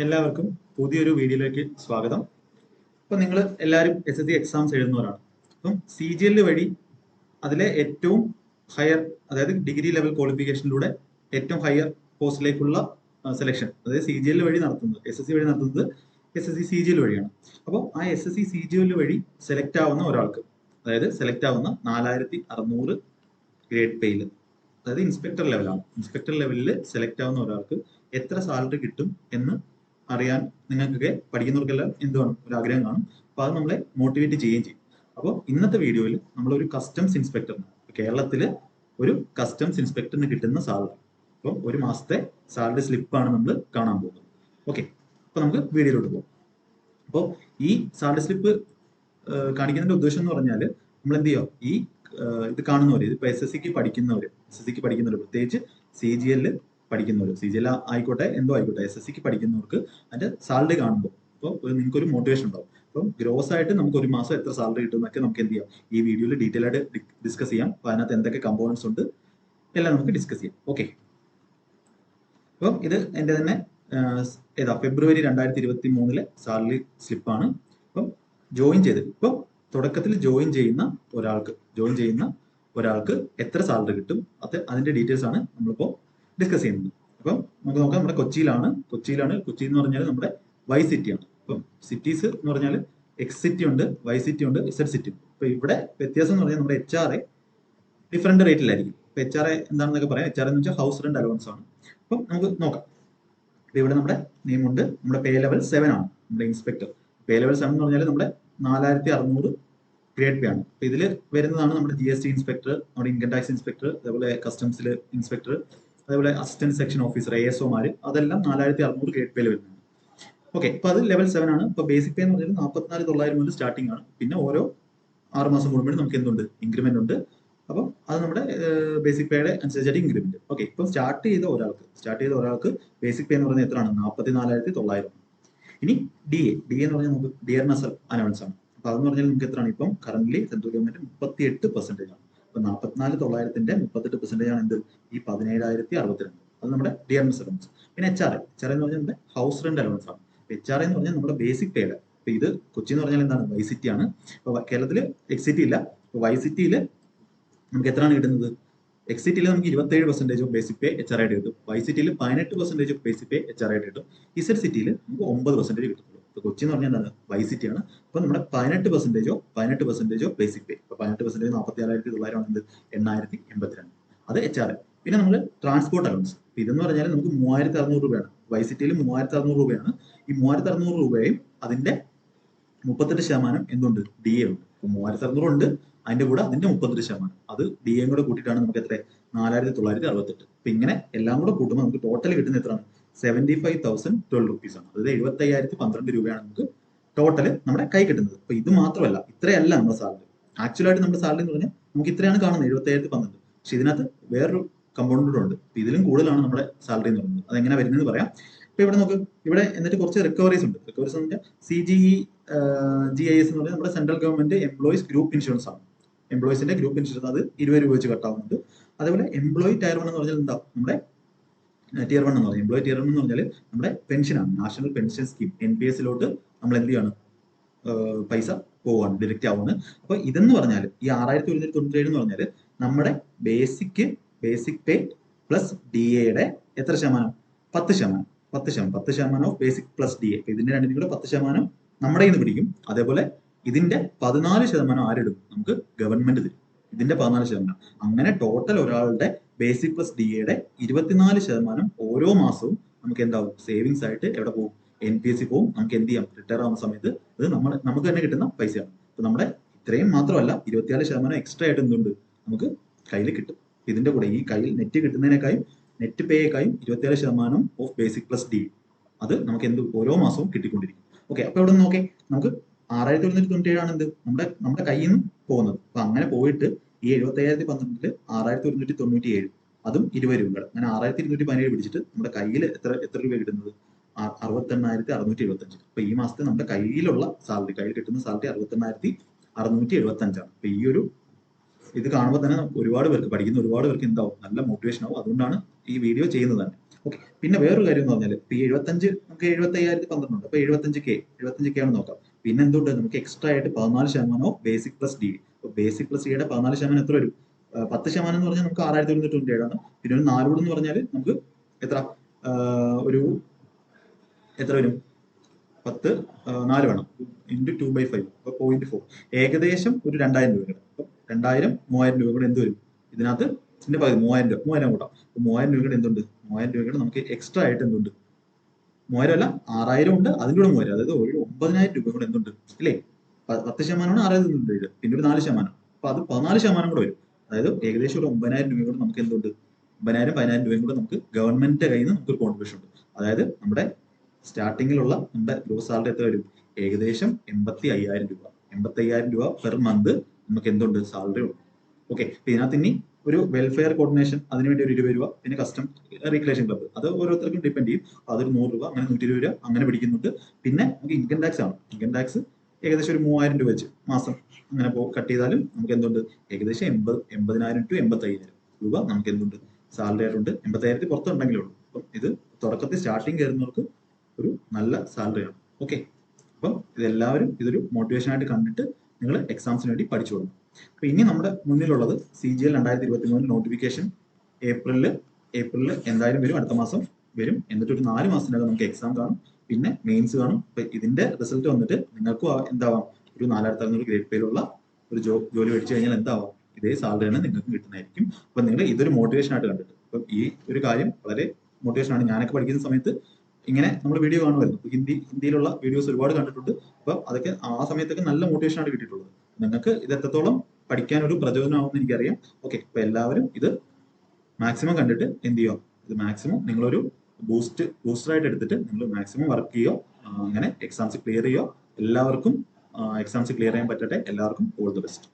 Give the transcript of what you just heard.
എല്ലാവർക്കും പുതിയൊരു വീഡിയോയിലേക്ക് സ്വാഗതം. ഇപ്പൊ നിങ്ങൾ എല്ലാവരും SSC എക്സാംസ് എഴുതുന്നവരാണ്. അപ്പം CGL വഴി അതിലെ ഏറ്റവും ഹയർ, അതായത് ഡിഗ്രി ലെവൽ ക്വാളിഫിക്കേഷനിലൂടെ ഏറ്റവും ഹയർ പോസ്റ്റിലേക്കുള്ള സെലക്ഷൻ, അതായത് CGL വഴി നടത്തുന്നത്, SSC വഴി നടത്തുന്നത് SSC CGL വഴിയാണ്. അപ്പോൾ ആ SSC CGL വഴി സെലക്ട് ആവുന്ന ഒരാൾക്ക്, അതായത് സെലക്ട് ആവുന്ന 4600 ഗ്രേഡ് പേയിൽ, അതായത് ഇൻസ്പെക്ടർ ലെവലാണ്, ഇൻസ്പെക്ടർ ലെവലിൽ സെലക്ട് ആവുന്ന ഒരാൾക്ക് എത്ര സാലറി കിട്ടും എന്ന് അറിയാൻ നിങ്ങൾക്കൊക്കെ പഠിക്കുന്നവർക്കെല്ലാം എന്തുവാണ് ഒരു ആഗ്രഹം കാണും. അപ്പോൾ അത് നമ്മളെ മോട്ടിവേറ്റ് ചെയ്യുകയും ചെയ്യും. അപ്പോൾ ഇന്നത്തെ വീഡിയോയിൽ നമ്മളൊരു കസ്റ്റംസ് ഇൻസ്പെക്ടറിന്, കേരളത്തിൽ ഒരു കസ്റ്റംസ് ഇൻസ്പെക്ടറിന് കിട്ടുന്ന സാലറി, അപ്പം ഒരു മാസത്തെ സാലറി സ്ലിപ്പാണ് നമ്മൾ കാണാൻ പോകുന്നത്. ഓക്കെ, അപ്പോൾ നമുക്ക് വീഡിയോയിലോട്ട് പോകാം. അപ്പോൾ ഈ സാലറി സ്ലിപ്പ് കാണിക്കുന്നതിന്റെ ഉദ്ദേശം എന്ന് പറഞ്ഞാൽ നമ്മൾ എന്ത് ചെയ്യുക, ഈ ഇത് കാണുന്നവർ, ഇതിപ്പോൾ SSCക്ക് പഠിക്കുന്നവർ, പ്രത്യേകിച്ച് CGL പഠിക്കുന്നവർ, CGL ആയിക്കോട്ടെ എന്തോ ആയിക്കോട്ടെ, SSCക്ക് പഠിക്കുന്നവർക്ക് അതിന്റെ സാലറി കാണുമ്പോൾ അപ്പോൾ നിങ്ങൾക്കൊരു മോട്ടിവേഷൻ ഉണ്ടാവും. അപ്പം ഗ്രോസ് ആയിട്ട് നമുക്ക് ഒരു മാസം എത്ര സാലറി കിട്ടും എന്നൊക്കെ നമുക്ക് എന്ത് ചെയ്യാം, ഈ വീഡിയോയിൽ ഡീറ്റെയിൽ ആയിട്ട് ഡിസ്കസ് ചെയ്യാം. അപ്പോൾ അതിനകത്ത് എന്തൊക്കെ കമ്പോണൻസ് ഉണ്ട് എല്ലാം നമുക്ക് ഡിസ്കസ് ചെയ്യാം. ഓക്കെ, അപ്പം ഇത് എൻ്റെ തന്നെ ഫെബ്രുവരി 2023 സാലറി സ്ലിപ്പാണ്. അപ്പം ജോയിൻ ചെയ്ത്, ഇപ്പം തുടക്കത്തിൽ ജോയിൻ ചെയ്യുന്ന ഒരാൾക്ക് എത്ര സാലറി കിട്ടും, അതിന്റെ ഡീറ്റെയിൽസ് ആണ് നമ്മളിപ്പോൾ ഡിസ്കസ് ചെയ്യുന്നത്. അപ്പം നമുക്ക് നോക്കാം, നമ്മുടെ കൊച്ചി എന്ന് പറഞ്ഞാൽ നമ്മുടെ വൈ സിറ്റി ആണ്. അപ്പം സിറ്റീസ് എന്ന് പറഞ്ഞാൽ എക്സ് സിറ്റി ഉണ്ട്, വൈ സിറ്റി ഉണ്ട്, ഇസഡ് സിറ്റി ഉണ്ട്. അപ്പൊ ഇവിടെ വ്യത്യാസം എന്ന് പറഞ്ഞാൽ നമ്മുടെ HRA ഡിഫറെന്റ് റേറ്റിലായിരിക്കും. ഇപ്പൊ HRA എന്താണെന്നൊക്കെ പറയാം. HRA എന്ന് വെച്ചാൽ ഹൗസ് റെന്റ് അലവൻസ് ആണ്. അപ്പം നമുക്ക് നോക്കാം. ഇവിടെ നമ്മുടെ നെയിമുണ്ട്, നമ്മുടെ പേ ലെവൽ 7 ആണ്, നമ്മുടെ ഇൻസ്പെക്ടർ പേ ലെവൽ 7 എന്ന് പറഞ്ഞാൽ നമ്മുടെ 4600 ഗ്രേഡ് പേ ആണ്. അപ്പൊ ഇതിൽ വരുന്നതാണ് നമ്മുടെ GST ഇൻസ്പെക്ടർ, നമ്മുടെ ഇൻകം ടാക്സ് ഇൻസ്പെക്ടർ, അതേപോലെ കസ്റ്റംസിൽ ഇൻസ്പെക്ടർ, അതേപോലെ അസിസ്റ്റന്റ് സെക്ഷൻ ഓഫീസർ, ASOമാര്, അതെല്ലാം 4600 ഗ്രേഡ് പേയിൽ വരുന്നുണ്ട്. ഓക്കെ, ഇപ്പൊ അത് ലെവൽ 7 ആണ്. ഇപ്പൊ ബേസിക് പേ എന്ന് പറഞ്ഞാൽ 44,900 മുതൽ സ്റ്റാർട്ടിംഗ് ആണ്. പിന്നെ ഓരോ 6 മാസം കൂടുമ്പോഴും നമുക്ക് എന്തുണ്ട്, ഇൻക്രിമെന്റ് ഉണ്ട്. അപ്പം അത് നമ്മുടെ ബേസിക് പേയുടെ അനുസരിച്ചായിട്ട് ഇൻക്രിമെന്റ്. ഓക്കെ, ഇപ്പൊ സ്റ്റാർട്ട് ചെയ്ത ഒരാൾക്ക് ബേസിക് പേ എന്ന് പറയുന്നത് എത്രയാണ്, 44,900. ഇനി DA എന്ന് പറഞ്ഞാൽ നമുക്ക് ഡിയർനെസ് അലവൻസ് ആണ്. അപ്പൊ അതെന്ന് പറഞ്ഞാൽ നമുക്ക് എത്രയാണ്, ഇപ്പം കറന്റ് സെൻട്രൽ ഗവൺമെന്റ് 38% ആണ്. അപ്പൊ 44,900ന്റെ 38% ആണ് എന്ത്, ഈ 17,062. അത് നമ്മുടെ ഡിയർനെസ് അലവൻസ്. പിന്നെ HRA എന്ന് പറഞ്ഞാൽ നമ്മുടെ ഹൗസ് റെന്റ് അലവൻസ് ആണ്. HRA എന്ന് പറഞ്ഞാൽ നമ്മുടെ ബേസിക് പേയുടെ, അപ്പൊ ഇത് കൊച്ചി എന്ന് പറഞ്ഞാൽ എന്താണ്, വൈ സിറ്റി ആണ്. അപ്പൊ കേരളത്തിൽ എക്സ് സിറ്റി ഇല്ല. വൈ സിറ്റിയിൽ നമുക്ക് എത്രയാണ് കിട്ടുന്നത്, എക്സ് സിറ്റിയിൽ നമുക്ക് 27% ഓഫ് ബേസിക് പേ HRA ആയിട്ട് കിട്ടും. വൈ സിറ്റിയിൽ 18% ഓഫ് ബേസിക് പേ HRA ആയിട്ട് കിട്ടും. ഇസഡ് സിറ്റിയിൽ നമുക്ക് 9% കിട്ടുള്ളൂ. ഇപ്പൊ കൊച്ചി എന്ന് പറഞ്ഞാൽ എന്താണ്, വൈ സിറ്റി ആണ്. അപ്പൊ നമ്മുടെ 18% ഓഫ് ബേസിക് പേ, ഇപ്പൊ 18% 46,900 ആണ്, എന്ത്, 8,082. അത് HRA. പിന്നെ നമ്മൾ ട്രാൻസ്പോർട്ട് അലവൻസ്, ഇതെന്ന് പറഞ്ഞാൽ നമുക്ക് 3,600 രൂപയാണ്. വൈ സിറ്റിയിൽ 3,600 രൂപയാണ്. ഈ 3,600 രൂപയും അതിന്റെ 38% എന്തുണ്ട്, DA ഉണ്ട്. 3,600 ഉണ്ട്, അതിന്റെ കൂടെ അതിന്റെ 38%, അത് DA കൂടെ കൂട്ടിയിട്ടാണ് നമുക്ക് എത്ര, 4,968. അപ്പൊ ഇങ്ങനെ എല്ലാം കൂടെ കൂട്ടുമ്പോൾ നമുക്ക് ടോട്ടൽ കിട്ടുന്ന എത്രയാണ്, 75,012 റുപ്പീസ് ആണ്. അതായത് 75,012 രൂപയാണ് നമുക്ക് ടോട്ടൽ നമ്മുടെ കൈ കിട്ടുന്നത്. അപ്പൊ ഇത് മാത്രമല്ല, ഇത്രയല്ല നമ്മുടെ സാലറി. ആക്ച്വലായിട്ട് നമ്മുടെ സാലറി എന്ന് പറഞ്ഞാൽ നമുക്ക് ഇത്രയാണ് കാണുന്നത്, 75,012. പക്ഷെ ഇതിനകത്ത് വേറൊരു കമ്പൗണ്ട് ഉണ്ട്. ഇതിലും കൂടുതലാണ് നമ്മുടെ സാലറി എന്ന് പറയുന്നത്. അതെങ്ങനെ വരുന്നത് പറയാം. ഇപ്പൊ ഇവിടെ നോക്ക്, ഇവിടെ എന്നിട്ട് കുറച്ച് റിക്കവറീസ് ഉണ്ട്. റിക്കവറീസ് എന്ന് പറഞ്ഞാൽ CGE GIS എന്ന് പറഞ്ഞാൽ നമ്മുടെ central government employees group insurance ആണ്. എംപ്ലോയീസിന്റെ ഗ്രൂപ്പ് ഇൻഷുറൻസ്, അത് 20 രൂപ വെച്ച് കട്ടാവുന്നുണ്ട്. അതേപോലെ എംപ്ലോയി ടയർ 1 എന്ന് പറഞ്ഞാൽ എന്താ, നമ്മുടെ ടിയർ 1 എന്ന് പറഞ്ഞാൽ എംപ്ലോയി ടിയർ 1 എന്ന് പറഞ്ഞാൽ നമ്മുടെ പെൻഷനാണ്, നാഷണൽ പെൻഷൻ സ്കീം, NPS-ലോട്ട് നമ്മൾ എന്ത് ചെയ്യാണ്, പൈസ പോവാണ്, ഡയറക്റ്റ് ആവുന്നത്. അപ്പൊ ഇതെന്ന് പറഞ്ഞാൽ ഈ 6,197 എന്ന് പറഞ്ഞാൽ നമ്മുടെ ബേസിക് പേ പ്ലസ് DA-യുടെ എത്ര ശതമാനം, 10% ഓഫ് ബേസിക് പ്ലസ് DA. ഇതിന്റെ രണ്ടിനും കൂടെ 10% നമ്മുടെ കയ്യിൽ നിന്ന് പിടിക്കും. അതേപോലെ ഇതിന്റെ 14% ആരിടും, നമുക്ക് ഗവൺമെന്റ് തരും. ഇതിന്റെ 14%. അങ്ങനെ ടോട്ടൽ ഒരാളുടെ ബേസിക് പ്ലസ് DA-യുടെ 24% ഓരോ മാസവും നമുക്ക് എന്താവും, സേവിങ്സ് ആയിട്ട് എവിടെ പോകും, NPS പോകും. നമുക്ക് എന്ത് ചെയ്യാം, റിട്ടയർ ആവുന്ന സമയത്ത് ഇത് നമുക്ക് തന്നെ കിട്ടുന്ന പൈസയാണ്. അപ്പൊ നമ്മുടെ ഇത്രയും മാത്രമല്ല, 24% എക്സ്ട്രാ ആയിട്ട് എന്തുണ്ട്, നമുക്ക് കയ്യിൽ കിട്ടും. ഇതിന്റെ കൂടെ ഈ കയ്യിൽ നെറ്റ് കിട്ടുന്നതിനേക്കാളും, നെറ്റ് പേയേക്കാളും 24% ഓഫ് ബേസിക് പ്ലസ് DA അത് നമുക്ക് എന്ത് ഓരോ മാസവും കിട്ടിക്കൊണ്ടിരിക്കും. ഓക്കെ, അപ്പൊ ഇവിടെ നോക്കേ, നമുക്ക് 6,197 ആണ് എന്ത്, നമ്മുടെ കയ്യിൽ നിന്ന് പോകുന്നത്. അപ്പൊ അങ്ങനെ പോയിട്ട് ഈ 75,012 6,197, അതും 20 രൂപ. അങ്ങനെ 6,217 പിടിച്ചിട്ട് നമ്മുടെ കയ്യിൽ എത്ര രൂപ കിട്ടുന്നത്, 68,675. അപ്പൊ ഈ മാസത്തെ നമ്മുടെ കയ്യിൽ കിട്ടുന്ന സാലറി 68,675 ആണ്. അപ്പൊ ഈ ഒരു ഇത് കാണുമ്പോൾ തന്നെ പഠിക്കുന്ന ഒരുപാട് പേർക്ക് എന്താവും, നല്ല മോട്ടിവേഷൻ ആവും. അതുകൊണ്ടാണ് ഈ വീഡിയോ ചെയ്യുന്നത് തന്നെ. ഓക്കെ. പിന്നെ വേറൊരു കാര്യം എന്ന് പറഞ്ഞാൽ ഇപ്പൊ ഈ 75 നമുക്ക് 75,012 ഉണ്ട്. അപ്പൊ 75K ആണ് നോക്കാം. പിന്നെ എന്തുകൊണ്ട് നമുക്ക് എക്സ്ട്രാ ആയിട്ട് 14% ബേസിക് പ്ലസ് ഡി. അപ്പൊ ബേസിക് പ്ലസ് ഡിയുടെ 14% എത്ര വരും? 10% എന്ന് പറഞ്ഞാൽ നമുക്ക് 6,197 ആണ്. പിന്നെ ഒരു 4 എന്ന് പറഞ്ഞാൽ നമുക്ക് എത്ര ഒരു എത്ര വരും? 10 4 വേണം ഇൻറ്റു 2/5 അപ്പൊ 0.4 ഏകദേശം ഒരു 2,000 രൂപയുടെ. അപ്പൊ 2,000 3,000 രൂപ കൂടെ എന്ത് വരും ഇതിനകത്ത്? ഇതിന്റെ പകുതി 3,000 കൂട്ടാം. അപ്പൊ 3,000 രൂപയുടെ എന്തുണ്ട്? 3,000 രൂപയുടെ നമുക്ക് എക്സ്ട്രാ ആയിട്ട് എന്തുണ്ട്? 3,000 അല്ല 6,000 ഉണ്ട്, അതിൻ്റെ കൂടെ 3,000, അതായത് ഒരു 9,000 രൂപ കൂടെ എന്തുണ്ട് ഇല്ലേ? 10% 6,000 ഉണ്ട് ഇത്, പിന്നെ ഒരു 4%. അപ്പൊ അത് 14% കൂടെ വരും. അതായത് ഏകദേശം ഒരു 9,000 രൂപ കൂടെ നമുക്ക് എന്തുണ്ട്? 9,000 രൂപയും കൂടെ നമുക്ക് ഗവൺമെന്റിന്റെ കയ്യിൽ നിന്ന് നമുക്കൊരു കോൺട്രിബ്യൂഷൻ ഉണ്ട്. അതായത് നമ്മുടെ സ്റ്റാർട്ടിങ്ങിലുള്ള നമ്മുടെ ഗ്രോസ് സാലറി എത്ര വരും? ഏകദേശം 85,000 രൂപ. 85,000 രൂപ പെർ മന്ത് നമുക്ക് എന്തുണ്ട്? സാലറി ഉണ്ട്. ഓക്കെ. ഇതിനകത്ത് ഇനി ഒരു വെൽഫെയർ കോർഡിനേഷൻ അതിനുവേണ്ടി ഒരു 20 രൂപ, പിന്നെ കസ്റ്റം റീക്രിയേഷൻ ക്ലബ്ബ് അത് ഓരോരുത്തർക്കും ഡിപ്പെൻഡ് ചെയ്യും. അതൊരു 100 രൂപ, അങ്ങനെ 120 രൂപ അങ്ങനെ പിടിക്കുന്നുണ്ട്. പിന്നെ നമുക്ക് ഇൻകം ടാക്സ് ആണ്. ഇൻകം ടാക്സ് ഏകദേശം ഒരു 3,000 രൂപ വെച്ച് മാസം അങ്ങനെ കട്ട് ചെയ്താലും നമുക്ക് എന്തുണ്ട്? ഏകദേശം 80,000 ടു 85,000 രൂപ നമുക്ക് എന്തുണ്ട്? സാലറി ആയിട്ടുണ്ട്. 80,000 പുറത്തുണ്ടെങ്കിലേ ഉള്ളൂ. അപ്പം ഇത് തുടക്കത്തിൽ സ്റ്റാർട്ടിങ് കയറുന്നവർക്ക് ഒരു നല്ല സാലറിയാണ്. ഓക്കെ. അപ്പം ഇതെല്ലാവരും ഇതൊരു മോട്ടിവേഷൻ ആയിട്ട് കണ്ടിട്ട് നിങ്ങൾ എക്സാംസിന് വേണ്ടി പഠിച്ചു തുടങ്ങും. അപ്പൊ ഇനി നമ്മുടെ മുന്നിലുള്ളത് CGL 2023 നോട്ടിഫിക്കേഷൻ ഏപ്രിലില് എന്തായാലും വരും, അടുത്ത മാസം വരും. എന്നിട്ട് ഒരു 4 മാസത്തിനകം നമുക്ക് എക്സാം കാണും, പിന്നെ മെയിൻസ് കാണും. അപ്പൊ ഇതിന്റെ റിസൾട്ട് വന്നിട്ട് നിങ്ങൾക്കും എന്താവാം? ഒരു 4,600 ഗ്രേഡ് പേരുള്ള ഒരു ജോലി മേടിച്ചു കഴിഞ്ഞാൽ എന്താവാം? ഇതേ സാലറി തന്നെ നിങ്ങൾക്ക് കിട്ടുന്നതായിരിക്കും. അപ്പൊ നിങ്ങൾ ഇതൊരു മോട്ടിവേഷൻ ആയിട്ട് കണ്ടിട്ട്, അപ്പം ഈ ഒരു കാര്യം വളരെ മോട്ടിവേഷൻ ആണ്. ഞാനൊക്കെ പഠിക്കുന്ന സമയത്ത് ഇങ്ങനെ നമ്മൾ വീഡിയോ കാണുമായിരുന്നു. ഹിന്ദിയിലുള്ള വീഡിയോസ് ഒരുപാട് കണ്ടിട്ടുണ്ട്. അപ്പൊ അതൊക്കെ ആ സമയത്തൊക്കെ നല്ല മോട്ടിവേഷൻ ആണ് കിട്ടിയിട്ടുള്ളത്. നിങ്ങൾക്ക് ഇത് എത്രത്തോളം പഠിക്കാൻ ഒരു പ്രചോദനമാവുമെന്ന് എനിക്കറിയാം. ഓക്കെ. അപ്പൊ എല്ലാവരും ഇത് മാക്സിമം കണ്ടിട്ട് എന്ത് ചെയ്യുക? ഇത് മാക്സിമം നിങ്ങളൊരു ബൂസ്റ്ററായിട്ട് എടുത്തിട്ട് നിങ്ങൾ മാക്സിമം വർക്ക് ചെയ്യുക. അങ്ങനെ എക്സാംസ് ക്ലിയർ ചെയ്യുക. എല്ലാവർക്കും എക്സാംസ് ക്ലിയർ ചെയ്യാൻ പറ്റട്ടെ. എല്ലാവർക്കും ഓൾ ദി ബെസ്റ്റ്.